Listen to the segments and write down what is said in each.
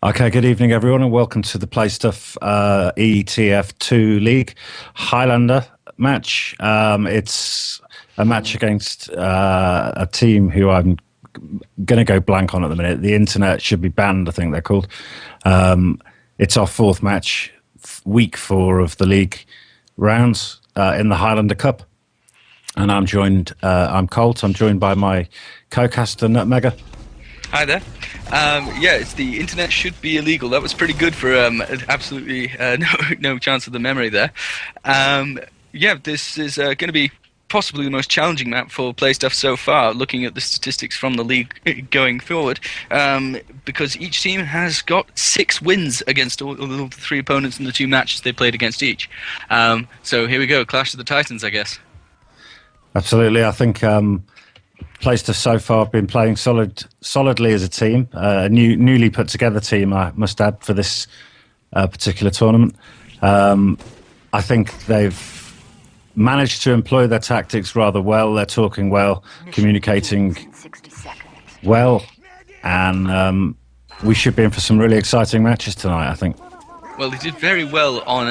Okay, good evening, everyone, and welcome to the Play Stuff ETF2 League Highlander match. It's a match against a team who I'm going to go blank on at the minute. The internet should be banned, I think they're called. It's our fourth match, week 4 of the league rounds in the Highlander Cup. And I'm Colt. I'm joined by my co-caster, Nutmega. Hi there. It's the internet should be illegal. That was pretty good for absolutely no chance of the memory there. This is going to be possibly the most challenging map for Play Stuff so far, looking at the statistics from the league going forward, because each team has got 6 wins against all the 3 opponents in the 2 matches they played against each. So here we go, Clash of the Titans, I guess. Absolutely. I think Play Stuff so far have been playing solidly as a team, a newly put together team, I must add, for this particular tournament. I think they've managed to employ their tactics rather well. They're talking well, communicating well, and we should be in for some really exciting matches tonight, I think. Well, they did very well on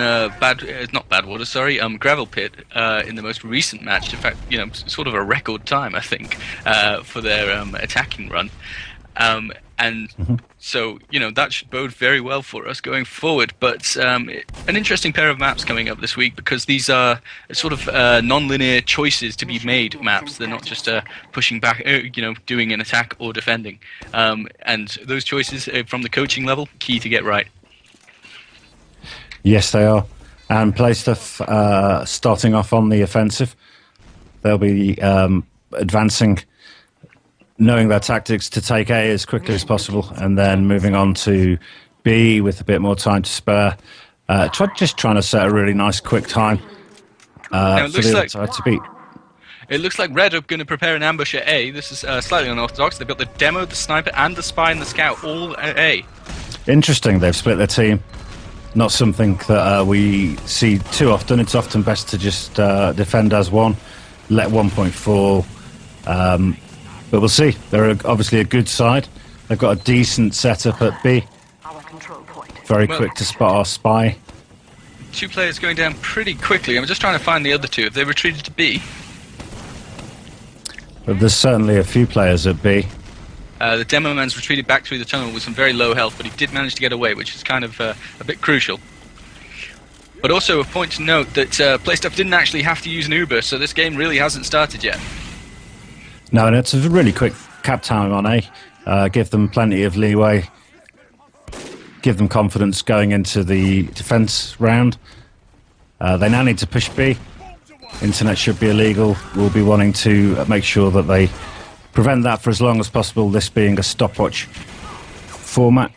gravel pit in the most recent match. In fact, sort of a record time, I think, for their attacking run. So, that should bode very well for us going forward. But an interesting pair of maps coming up this week, because these are sort of non-linear choices to be made maps. They're not just pushing back, doing an attack or defending. And those choices from the coaching level, key to get right. Yes, they are. And Play Stuff starting off on the offensive. They'll be advancing, knowing their tactics to take A as quickly as possible, and then moving on to B with a bit more time to spare. Just trying to set a really nice quick time for the other side to beat. It looks like Red are going to prepare an ambush at A. This is slightly unorthodox. They've got the demo, the sniper, and the spy and the scout all at A. Interesting. They've split their team. Not something that we see too often. It's often best to just defend as one, let 1 point fall. But we'll see. They're obviously a good side. They've got a decent setup at B. Very quick to spot our spy. 2 players going down pretty quickly. I'm just trying to find the other 2. Have they retreated to B? But there's certainly a few players at B. The demo man's retreated back through the tunnel with some very low health, but he did manage to get away, which is kind of a bit crucial. But also a point to note that Play Stuff didn't actually have to use an Uber, so this game really hasn't started yet. No, and it's a really quick cap time on A. Give them plenty of leeway. Give them confidence going into the defense round. They now need to push B. Internet should be illegal. We'll be wanting to make sure that they prevent that for as long as possible, this being a stopwatch format.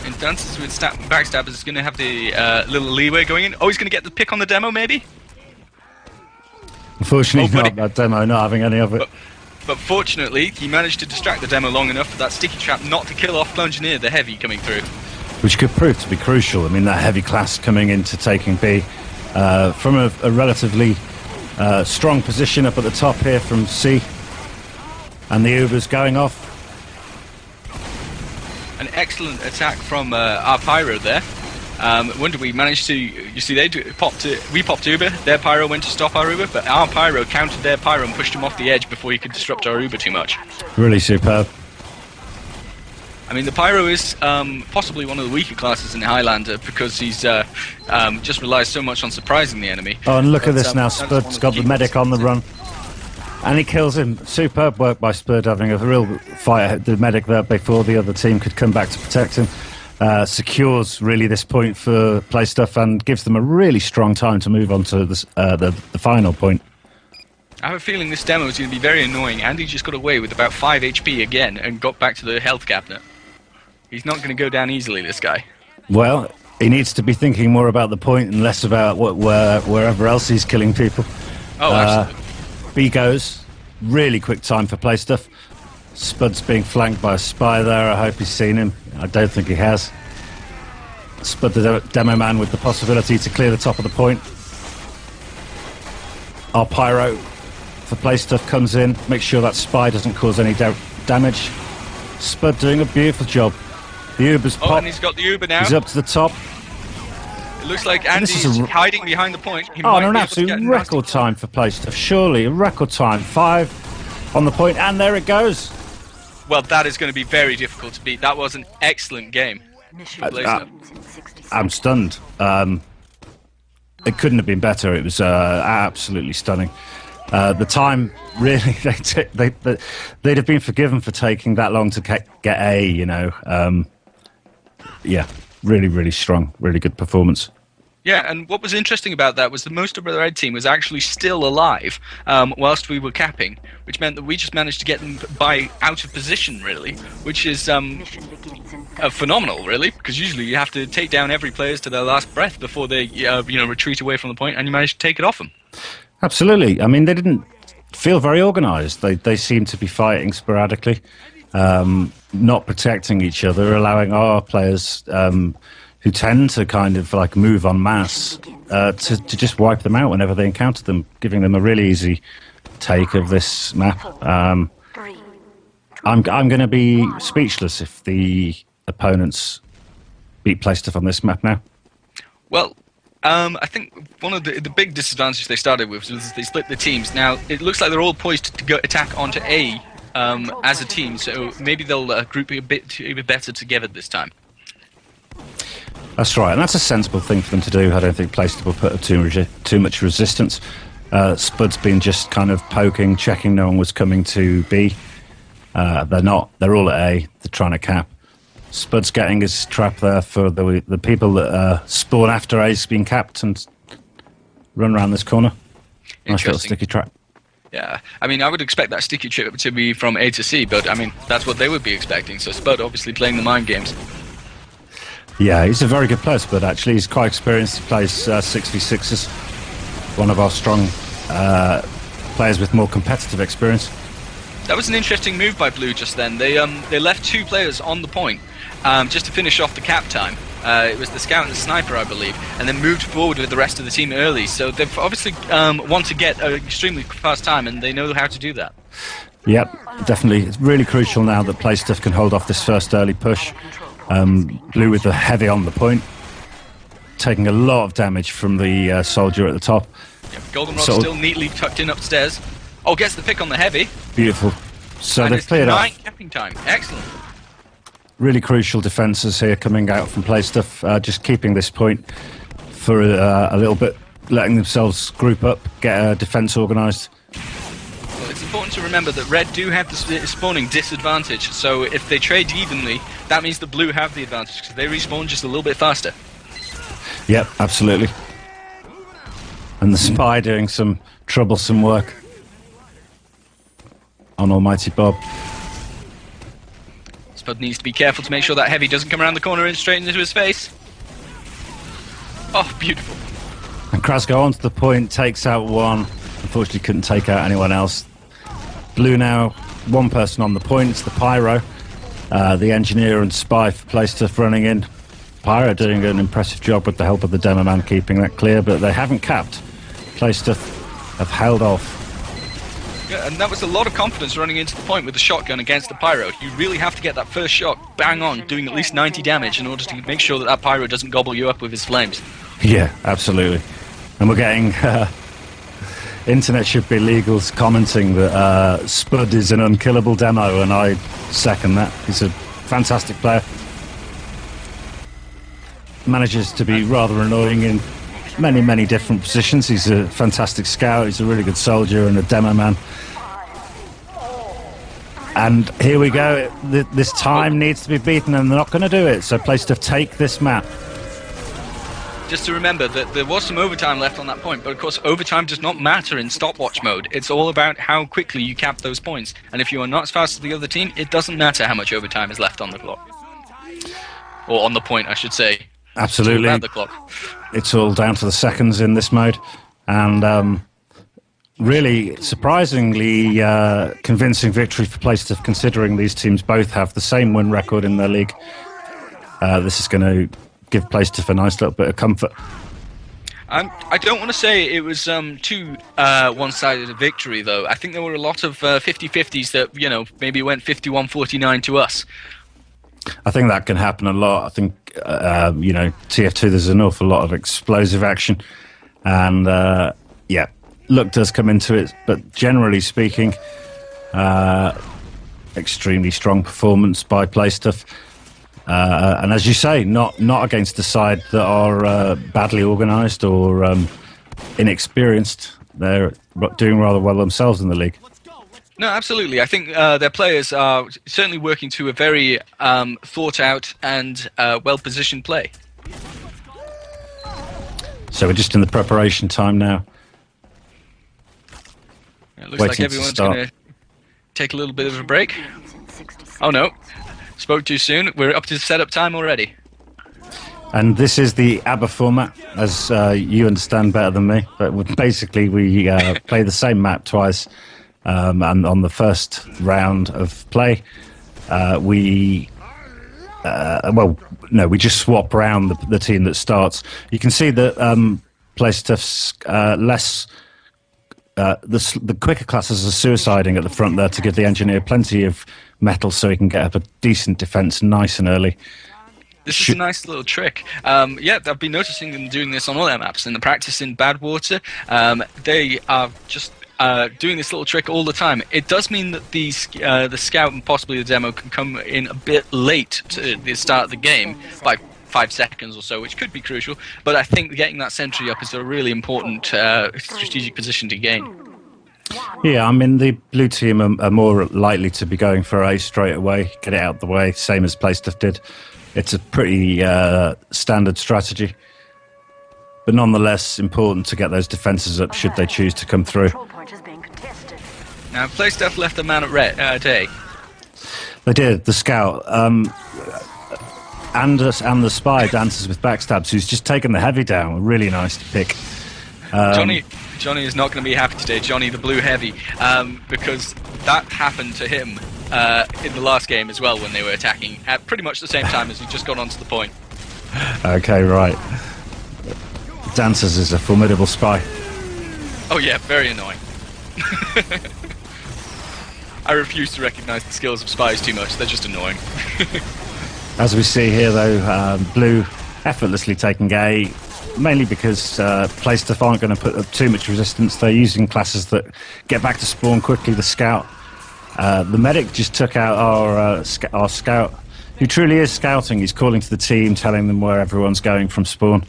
And Dances with Backstabbers is going to have the little leeway going in. Oh, he's going to get the pick on the demo, maybe? Unfortunately, not that demo, not having any of it. But fortunately, he managed to distract the demo long enough for that sticky trap not to kill off Plungineer, the heavy, coming through. Which could prove to be crucial. I mean, that heavy class coming into taking B from a relatively strong position up at the top here from C. And the Uber's going off. An excellent attack from our Pyro there. Wonder we managed to... You see, we popped Uber, their Pyro went to stop our Uber, but our Pyro countered their Pyro and pushed him off the edge before he could disrupt our Uber too much. Really superb. I mean, the Pyro is possibly one of the weaker classes in Highlander, because he's just relies so much on surprising the enemy. Oh, and look at this now. Spud's got the medic on the run. And he kills him. Superb work by Spud, having a real fight, the medic there before the other team could come back to protect him. Secures really this point for Play Stuff and gives them a really strong time to move on to the final point. I have a feeling this demo is going to be very annoying. Andy just got away with about 5 HP again and got back to the health cabinet. He's not going to go down easily, this guy. Well, he needs to be thinking more about the point and less about wherever else he's killing people. Oh, absolutely. B goes. Really quick time for Play Stuff. Spud's being flanked by a spy there. I hope he's seen him. I don't think he has. Spud the demo man with the possibility to clear the top of the point. Our Pyro for Play Stuff comes in. Make sure that spy doesn't cause any damage. Spud doing a beautiful job. The Uber's Oh, popped. and he's got the Uber now. He's up to the top. It looks like Andy's hiding behind the point. He Oh, might and an be able to get absolute a nasty record kill. time for play stuff. Surely, a record time. 5 on the point, and there it goes. Well, that is going to be very difficult to beat. That was an excellent game. I'm stunned. It couldn't have been better. It was absolutely stunning. The time, really, they'd have been forgiven for taking that long to get A, you know. Yeah, really, really strong, really good performance. Yeah, and what was interesting about that was the most of the red team was actually still alive whilst we were capping, which meant that we just managed to get them by out of position, really, which is phenomenal, really, because usually you have to take down every player to their last breath before they retreat away from the point, and you managed to take it off them. Absolutely. I mean, they didn't feel very organised. They seemed to be fighting sporadically, not protecting each other, allowing our players who tend to kind of like move en masse to just wipe them out whenever they encounter them, giving them a really easy take of this map. I'm going to be speechless if the opponents beat Playstuff on this map now. Well, I think one of the big disadvantages they started with was they split the teams. Now, it looks like they're all poised to go attack onto A as a team, so maybe they'll group a bit better together this time. That's right, and that's a sensible thing for them to do. I don't think Playstuff will put up too much resistance. Spud's been just kind of poking, checking no one was coming to B. They're not. They're all at A. They're trying to cap. Spud's getting his trap there for the people that spawn after A's been capped and run around this corner. Nice little sticky trap. Yeah, I mean, I would expect that sticky trip to be from A to C, but I mean, that's what they would be expecting. So Spud obviously playing the mind games. Yeah, he's a very good player, Spud, actually. He's quite experienced. He plays 6v6s. One of our strong players with more competitive experience. That was an interesting move by Blue just then. They left 2 players on the point just to finish off the cap time. It was the scout and the sniper, I believe, and then moved forward with the rest of the team early. So they've obviously want to get an extremely fast time, and they know how to do that. Yep, definitely. It's really crucial now that Playstuff can hold off this first early push. Blue with the heavy on the point, taking a lot of damage from the soldier at the top. Yep, Goldenrod still neatly tucked in upstairs. Oh, gets the pick on the heavy. Beautiful. So and they've cleared off. Capping time. Excellent. Really crucial defences here coming out from Playstuff, just keeping this point for a little bit, letting themselves group up, get a defence organised. Well, it's important to remember that Red do have the spawning disadvantage, so if they trade evenly, that means the Blue have the advantage, because they respawn just a little bit faster. Yep, absolutely. And the Spy doing some troublesome work on Almighty Bob. Spud needs to be careful to make sure that heavy doesn't come around the corner and straight into his face. Oh, beautiful. And Krasgo onto the point, takes out one. Unfortunately couldn't take out anyone else. Blue now, one person on the point, it's the Pyro. The engineer and Spy for Playstuff running in. Pyro doing an impressive job with the help of the demo man keeping that clear, but they haven't capped. Playstuff have held off. Yeah, and that was a lot of confidence running into the point with the shotgun against the Pyro. You really have to get that first shot bang on, doing at least 90 damage in order to make sure that that Pyro doesn't gobble you up with his flames. Yeah, absolutely. And we're getting Internet Should Be Legal's commenting that Spud is an unkillable demo, and I second that. He's a fantastic player. Manages to be rather annoying in many, many different positions. He's a fantastic scout, he's a really good soldier and a demo man. And here we go. This time needs to be beaten, and they're not going to do it. So Playstuff take this map. Just to remember that there was some overtime left on that point, but of course overtime does not matter in stopwatch mode. It's all about how quickly you cap those points. And if you are not as fast as the other team, it doesn't matter how much overtime is left on the clock. Or on the point, I should say. Absolutely. It's all about the clock. It's all down to the seconds in this mode. And really, surprisingly convincing victory for Playstuff, considering these teams both have the same win record in their league. This is going to give Playstuff a nice little bit of comfort. I don't want to say it was too one-sided a victory, though. I think there were a lot of 50-50s that, maybe went 51-49 to us. I think that can happen a lot. I think, TF2, there's an awful lot of explosive action. And, luck does come into it. But generally speaking, extremely strong performance by Playstuff. And as you say, not against the side that are badly organised or inexperienced. They're doing rather well themselves in the league. No, absolutely. I think their players are certainly working to a very thought-out and well-positioned play. So we're just in the preparation time now. It looks like everyone's going to take a little bit of a break. Oh, no. Spoke too soon. We're up to setup time already. And this is the ABBA format, as you understand better than me. But basically, we play the same map twice. And on the first round of play, we just swap around the team that starts. You can see that Playstuff's less. The quicker classes are suiciding at the front there to give the engineer plenty of metal so he can get up a decent defence nice and early. This is a nice little trick. I've been noticing them doing this on all their maps. In the practice in Badwater, they are just doing this little trick all the time. It does mean that the scout and possibly the demo can come in a bit late to the start of the game, by 5 seconds or so, which could be crucial. But I think getting that sentry up is a really important strategic position to gain. Yeah, I mean, the blue team are more likely to be going for A straight away, get it out the way, same as Playstuff did. It's a pretty standard strategy. But nonetheless, important to get those defences up should they choose to come through. Now, Playstuff left a man at A. They did. The scout and the spy dances with backstabs, who's just taken the heavy down. Really nice to pick. Johnny is not going to be happy today. Johnny, the blue heavy, because that happened to him in the last game as well when they were attacking at pretty much the same time as he just got onto the point. Okay, right. Dancers is a formidable spy. Oh yeah, very annoying. I refuse to recognise the skills of spies too much. They're just annoying. As we see here, though, blue effortlessly taking A, mainly because Playstuff aren't going to put up too much resistance. They're using classes that get back to spawn quickly. The scout, the medic just took out our scout, who truly is scouting. He's calling to the team, telling them where everyone's going from spawn,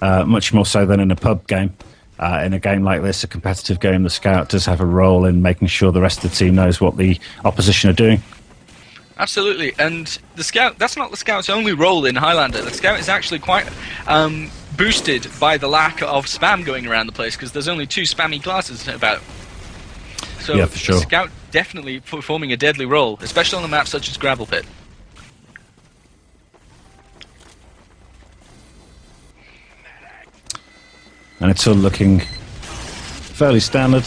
much more so than in a pub game. In a game like this, a competitive game, the scout does have a role in making sure the rest of the team knows what the opposition are doing. Absolutely, and the scout, that's not the scout's only role in Highlander. The scout is actually quite boosted by the lack of spam going around the place, because there's only 2 spammy classes about. So yeah, for sure. The scout definitely performing a deadly role, especially on a map such as Gravel Pit. And it's all looking fairly standard.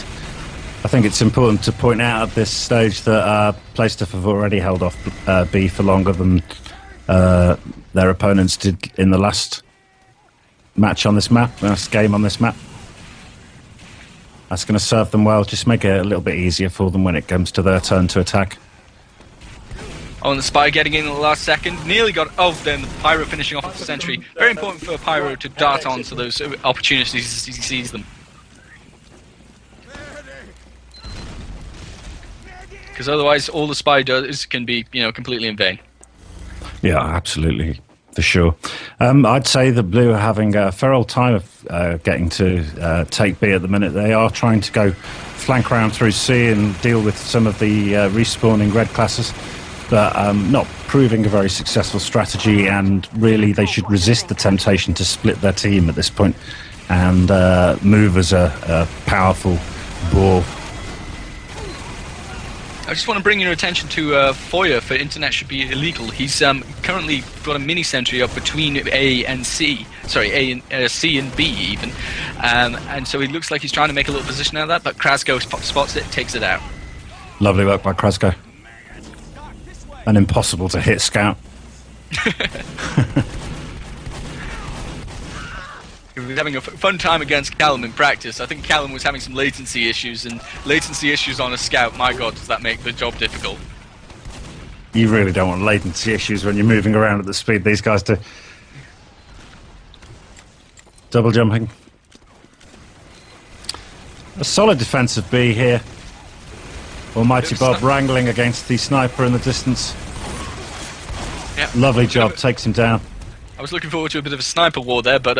I think it's important to point out at this stage that Playstuff have already held off B for longer than their opponents did in the last match on this map, last game on this map. That's going to serve them well, just make it a little bit easier for them when it comes to their turn to attack. Oh, and the spy getting in at the last second. Nearly got... Oh, then the Pyro finishing off the sentry. Very important for Pyro to dart on to those opportunities as he sees them. Because otherwise, all the spy does can be, completely in vain. Yeah, absolutely. For sure. I'd say the blue are having a fair old time of getting to take B at the minute. They are trying to go flank around through C and deal with some of the respawning red classes, but not proving a very successful strategy, and really they should resist the temptation to split their team at this point and move as a powerful ball. I just want to bring your attention to Foyer for Internet Should Be Illegal. He's currently got a mini sentry up between A and C. Sorry, C and B even. And so he looks like he's trying to make a little position out of that, but Krasko spots it, takes it out. Lovely work by Krasko. An impossible to hit scout. He was having a fun time against Callum in practice. I think Callum was having some latency issues, and latency issues on a scout, my god, does that make the job difficult. You really don't want latency issues when you're moving around at the speed these guys do. Double jumping. A solid defensive B here. Almighty Bob wrangling against the sniper in the distance. Yep. Lovely job, takes him down. I was looking forward to a bit of a sniper war there, but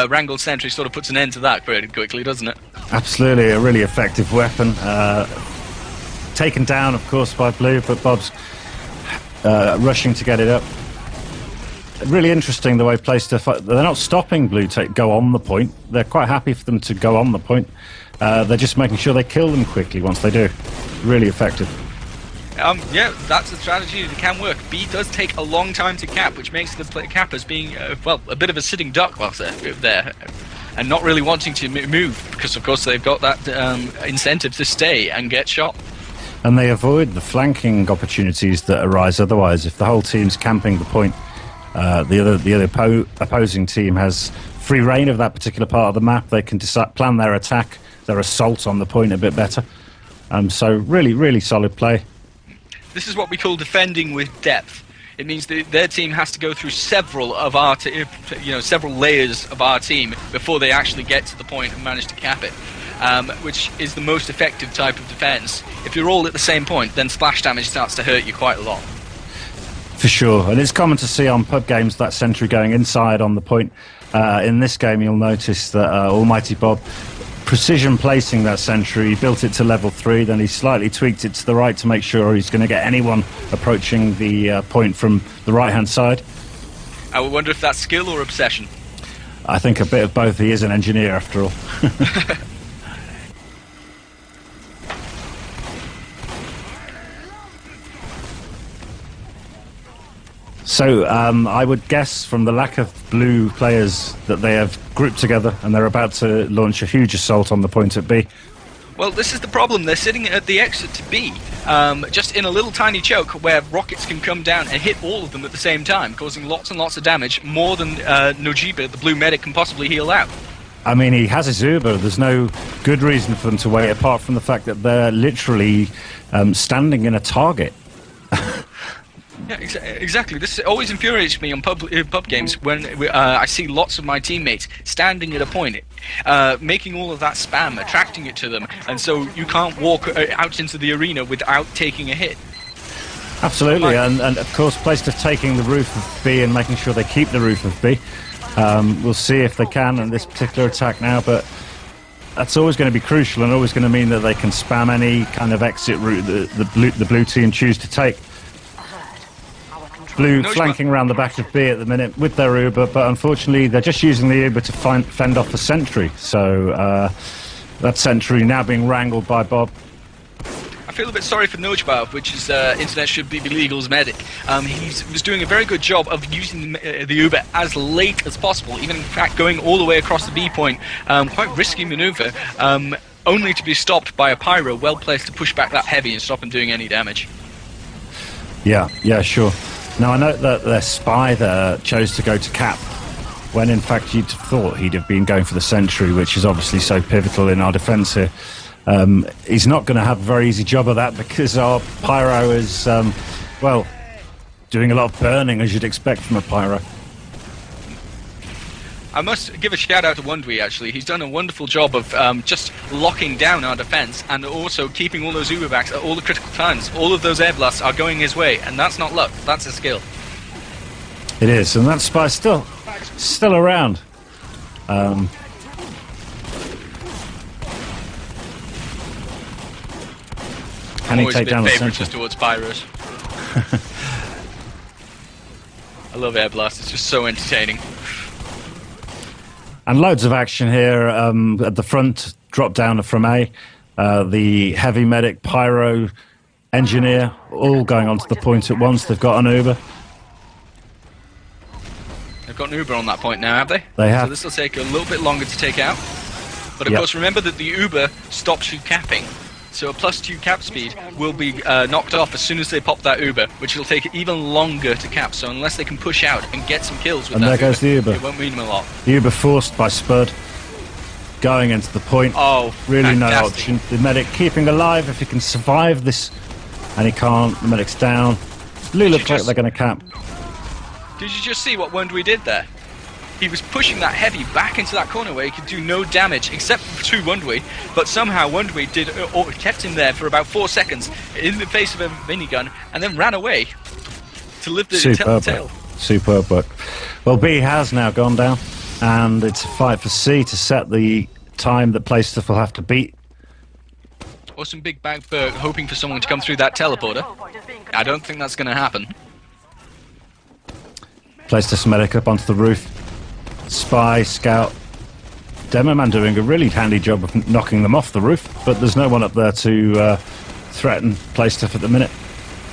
Wrangled Sentry sort of puts an end to that very quickly, doesn't it? Absolutely, a really effective weapon. Taken down, of course, by Blue, but Bob's rushing to get it up. Really interesting the way Playstuff... They're not stopping Blue to go on the point. They're quite happy for them to go on the point. They're just making sure they kill them quickly once they do. Really effective. Yeah, that's a strategy that can work. B does take a long time to cap, which makes the cappers being, well, a bit of a sitting duck whilst they're there. And not really wanting to move, because of course they've got that incentive to stay and get shot. And they avoid the flanking opportunities that arise otherwise. If the whole team's camping the point, the other opposing team has free reign of that particular part of the map. They can plan their attack, their assault on the point a bit better. So really, really solid play. This is what we call defending with depth. It means that their team has to go through several layers of our team before they actually get to the point and manage to cap it, which is the most effective type of defense. If you're all at the same point, then splash damage starts to hurt you quite a lot. For sure, and it's common to see on pub games that sentry going inside on the point. In this game, you'll notice that Almighty Bob precision placing that sentry. He built it to level 3, then he slightly tweaked it to the right to make sure he's going to get anyone approaching the point from the right-hand side. I wonder if that's skill or obsession. I think a bit of both. He is an engineer, after all. So I would guess from the lack of Blue players that they have grouped together and they're about to launch a huge assault on the point at B. Well, this is the problem. They're sitting at the exit to B, just in a little tiny choke where rockets can come down and hit all of them at the same time, causing lots and lots of damage, more than Nojiba, the Blue medic, can possibly heal out. I mean, he has his Uber. There's no good reason for them to wait, apart from the fact that they're literally standing in a target. Yeah, exactly. This always infuriates me on pub games when I see lots of my teammates standing at a point, making all of that spam, attracting it to them, and so you can't walk out into the arena without taking a hit. Absolutely, and of course, Playstuff taking the roof of B and making sure they keep the roof of B. We'll see if they can in this particular attack now, but that's always going to be crucial and always going to mean that they can spam any kind of exit route the blue team choose to take. Blue flanking around the back of B at the minute with their Uber, but unfortunately they're just using the Uber to fend off the sentry. So that sentry now being wrangled by Bob. I feel a bit sorry for Nojbar, which is Internet Should Be Illegal's medic. He was doing a very good job of using the Uber as late as possible, even in fact going all the way across the B point. Quite risky maneuver, only to be stopped by a Pyro well placed to push back that heavy and stop him doing any damage. Yeah, sure. Now, I note that their spy there chose to go to cap, when in fact you'd have thought he'd have been going for the sentry, which is obviously so pivotal in our defence here. He's not going to have a very easy job of that because our Pyro is, well, doing a lot of burning, as you'd expect from a Pyro. I must give a shout out to Wondwy, actually. He's done a wonderful job of just locking down our defense and also keeping all those Uberbacks at all the critical times. All of those air blasts are going his way, and that's not luck, that's a skill. It is, and that spy's still around. Can he take down the center? Just towards Pyros. I love air blast, it's just so entertaining. And loads of action here at the front, drop down from A. The heavy medic, Pyro, engineer, all going onto the point at once. They've got an Uber. They've got an Uber on that point now, have they? They have. So this will take a little bit longer to take out. But of course, remember that the Uber stops you capping. So a +2 cap speed will be knocked off as soon as they pop that Uber, which will take even longer to cap. So unless they can push out and get some kills with and that there goes the Uber. It won't mean them a lot. The Uber forced by Spud, going into the point. Oh, really fantastic. No option. The medic keeping alive if he can survive this, and he can't. The medic's down. Blue looks like they're going to cap. Did you just see what Wondry did there? He was pushing that heavy back into that corner where he could do no damage except to Wondry, but somehow Wondry did or kept him there for about 4 seconds in the face of a minigun and then ran away to live the tale. Superb work. Well, B has now gone down, and it's a fight for C to set the time that PlayStuff will have to beat. Awesome Big Bag Berg hoping for someone to come through that teleporter. I don't think that's going to happen. PlayStuff's medic up onto the roof. Spy, Scout, Demoman doing a really handy job of knocking them off the roof, but there's no one up there to threaten PlayStuff at the minute,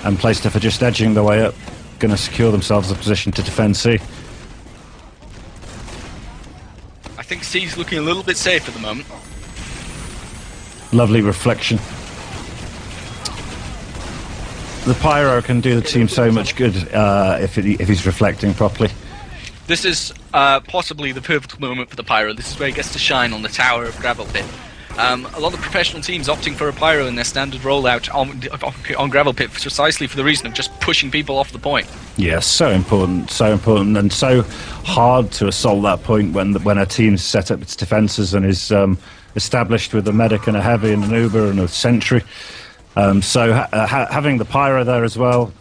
and PlayStuff are just edging their way up, going to secure themselves a position to defend C. I think C's looking a little bit safe at the moment. Lovely reflection. The Pyro can do the team so much good if he's reflecting properly. This is possibly the pivotal moment for the Pyro. This is where he gets to shine on the tower of Gravel Pit. A lot of professional teams opting for a Pyro in their standard rollout on Gravel Pit precisely for the reason of just pushing people off the point. Yeah, so important, and so hard to assault that point when a team's set up its defences and is established with a medic and a heavy and an Uber and a sentry. Having the Pyro there as well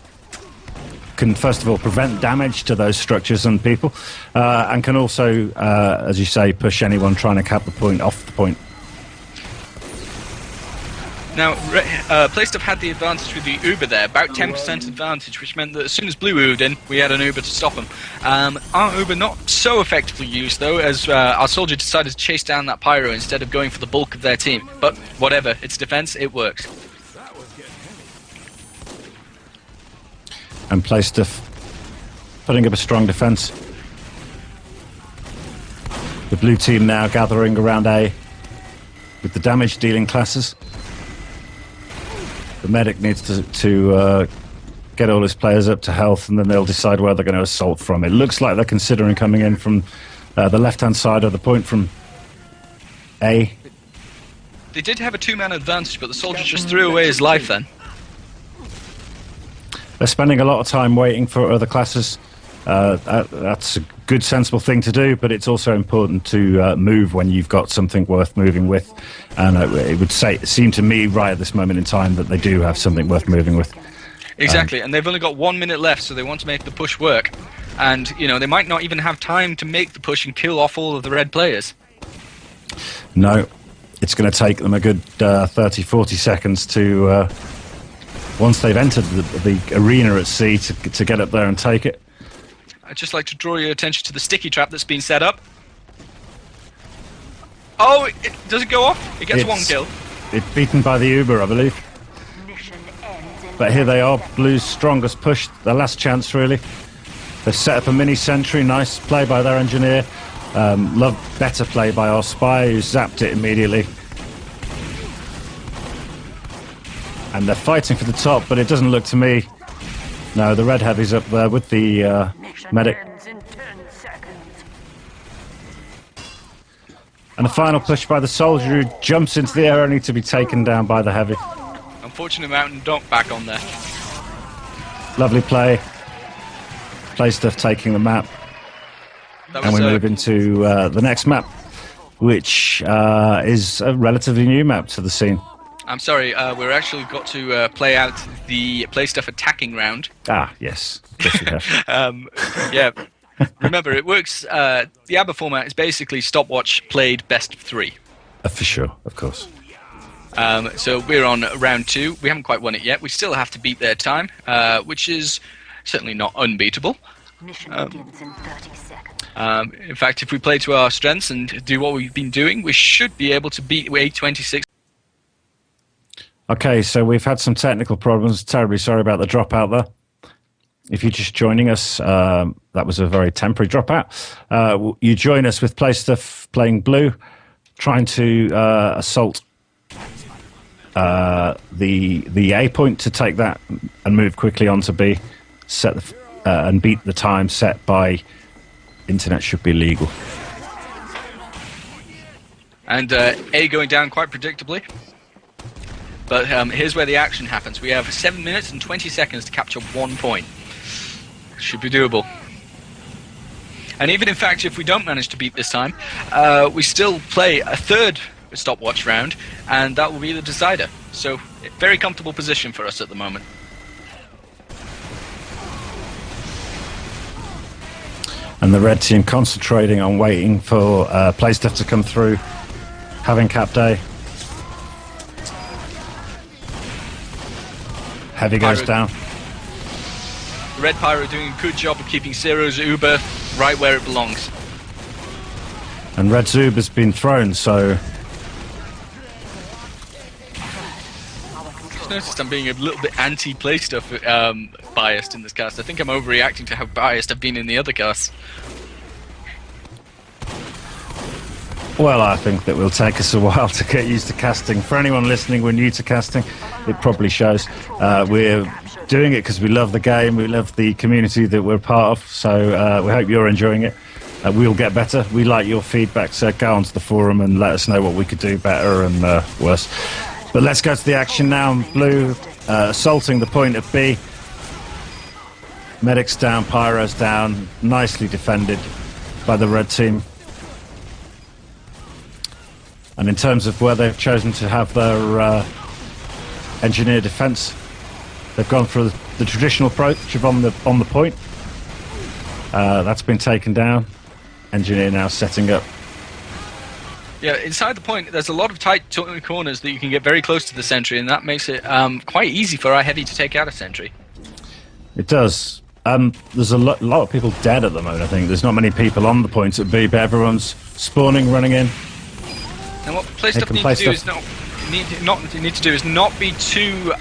can first of all prevent damage to those structures and people, and can also, as you say, push anyone trying to cap the point off the point. Now, PlayStuff had the advantage with the Uber there, about 10% advantage, which meant that as soon as Blue moved in, we had an Uber to stop him. Our Uber not so effectively used, though, as our soldier decided to chase down that Pyro instead of going for the bulk of their team. But whatever, it's defense, it works. And PlayStuff putting up a strong defense. The blue team now gathering around A with the damage dealing classes. The medic needs to get all his players up to health, and then they'll decide where they're going to assault from. It looks like they're considering coming in from the left-hand side of the point from A. They did have a two-man advantage, but the soldier just threw away his life then. They're spending a lot of time waiting for other classes. That's a good, sensible thing to do, but it's also important to move when you've got something worth moving with. And it would seem to me right at this moment in time that they do have something worth moving with. Exactly, and they've only got 1 minute left, so they want to make the push work. And, you know, they might not even have time to make the push and kill off all of the red players. No, it's going to take them a good 30, 40 seconds to... once they've entered the arena at C to get up there and take it. I'd just like to draw your attention to the sticky trap that's been set up. Oh, does it go off? It gets one kill. It's beaten by the Uber, I believe. But here they are, Blue's strongest push, their last chance really. They've set up a mini sentry, nice play by their engineer. Better play by our spy, who zapped it immediately. And they're fighting for the top, but it doesn't look to me. No, the red heavy's up there with the medic. And a final push by the soldier, who jumps into the air only to be taken down by the heavy. Unfortunate mountain donk back on there. Lovely play. PlayStuff taking the map. And we move into the next map, which is a relatively new map to the scene. I'm sorry, we're actually got to play out the PlayStuff attacking round. Ah, yes. Yes, we have. Yeah. Remember, it works. The ABBA format is basically stopwatch played best of 3. For sure, of course. So we're on round 2. We haven't quite won it yet. We still have to beat their time, which is certainly not unbeatable. Mission begins in 30 seconds. In fact, if we play to our strengths and do what we've been doing, we should be able to beat A26. Okay, so we've had some technical problems. Terribly sorry about the dropout there. If you're just joining us, that was a very temporary dropout. You join us with PlayStuff playing blue, trying to assault the A point to take that and move quickly on to B, and beat the time set by Internet Should Be Legal. And A going down quite predictably. But here's where the action happens. We have 7 minutes and 20 seconds to capture 1 point. Should be doable. And even in fact, if we don't manage to beat this time, we still play a third stopwatch round, and that will be the decider. So, very comfortable position for us at the moment. And the red team concentrating on waiting for play stuff to come through, having cap day. Heavy goes down. The red Pyro doing a good job of keeping Zero's Uber right where it belongs. And Red's Uber has been thrown, so... Just noticed I'm being a little bit anti-play stuff biased in this cast. I think I'm overreacting to how biased I've been in the other casts. Well, I think that will take us a while to get used to casting. For anyone listening, we're new to casting. It probably shows. We're doing it because we love the game. We love the community that we're part of. So we hope you're enjoying it. We'll get better. We like your feedback. So go onto the forum and let us know what we could do better and worse. But let's go to the action now. Blue assaulting the point of B. Medics down, Pyro's down. Nicely defended by the red team. And in terms of where they've chosen to have their engineer defense, they've gone for the traditional approach of on the point. That's been taken down. Engineer now setting up. Yeah, inside the point, there's a lot of tight corners that you can get very close to the sentry, and that makes it quite easy for our heavy to take out a sentry. It does. There's a lot of people dead at the moment, I think. There's not many people on the point at B, but everyone's spawning, running in. And what play stuff need to do is not be too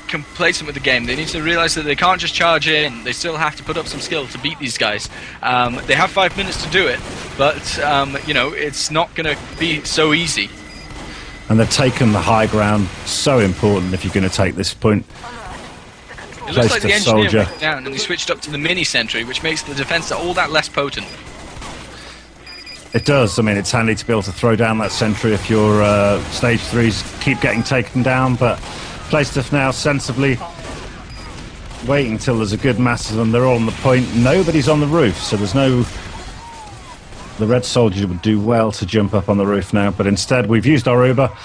complacent with the game. They need to realize that they can't just charge in. They still have to put up some skill to beat these guys. They have 5 minutes to do it, but you know, it's not going to be so easy. And they've taken the high ground. So important if you're going to take this point. It looks like the engineer went down and he switched up to the mini sentry, which makes the defense all that less potent. It does. I mean, it's handy to be able to throw down that sentry if your stage 3s keep getting taken down, but play stuff now sensibly, waiting until there's a good mass of them. They're all on the point. Nobody's on the roof, so there's no... The red soldier would do well to jump up on the roof now, but instead we've used our Uber.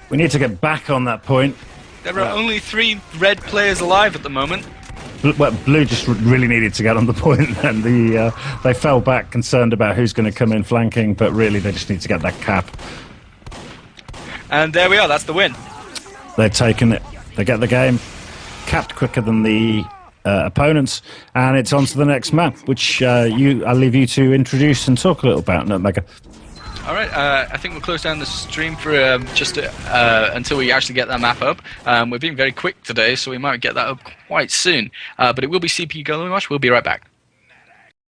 We need to get back on that point. There are only 3 red players alive at the moment. Blue just really needed to get on the point, and they fell back concerned about who's going to come in flanking, but really they just need to get that cap. And there we are, that's the win. They're taking it. They get the game capped quicker than the opponents, and it's on to the next map, which I'll leave you to introduce and talk a little about, Nutmega. All right, I think we'll close down the stream for just until we actually get that map up. We're being very quick today, so we might get that up quite soon. But it will be CPU Golden Watch. We'll be right back.